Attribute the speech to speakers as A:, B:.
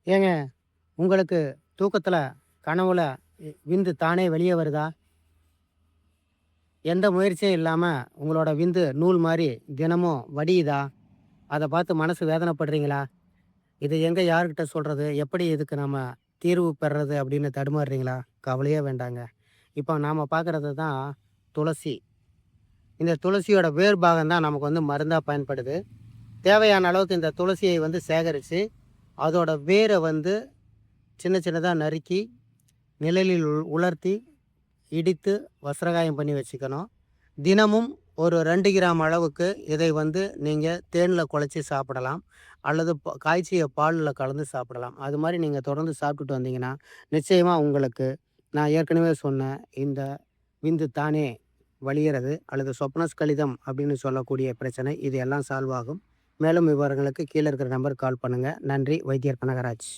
A: ஏங்க, உங்களுக்கு தூக்கத்தில, கனவுல விந்து தானே வெளிய வருதா? எந்த முயற்சியும் இல்லாம உங்களோட விந்து நூல் மாரி தினமும் வடியுதா? அத பார்த்து மனசு வேதனைப்படுறீங்களா? "இது எங்க யார்கிட்ட சொல்றது? எப்படி இதுக்கு நம்ம தீர்வு பெறுறது?" அப்படின்னு தடுமாறுறீங்களா? கவலையே வேண்டாங்க. இப்போ நாம பார்க்குறது தான் துளசி. இந்த துளசியோட வேர் பாகம் தான் நமக்கு வந்து மருந்தா பயன்படுது. தேவையான அளவுக்கு இந்த துளசியை வந்து சேகரிச்சு, அதோட வேர வந்து சின்ன சின்னதா நறுக்கி, நிழலில் உலர்த்தி இடித்து வஸ்திரகாயம் பண்ணி வச்சுக்கணும். தினமும் ஒரு 2 கிராம் அளவுக்கு இதை வந்து நீங்க தேன்ல குழச்சு சாப்பிடலாம். அல்லது காய்ச்சிய பால்ல கலந்து சாப்பிடலாம். அது மாரி நீங்க தொடர்ந்து சாப்பிட்டுட்டு வந்தீங்கன்னா, நிச்சயமா உங்களுக்கு நான் ஏற்கனவே சொன்ன இந்த விந்து தானே வழியிறது அல்லது சொப்பனஸ்கலிதம் அப்படின்னு சொல்லக்கூடிய பிரச்சனை இது எல்லாம் சால்வ் ஆகும். மேலும் விவரங்களுக்கு கீழ இருக்கிற நம்பருக்கு கால் பண்ணுங்க. நன்றி. வைத்தியர் கனகராஜ்.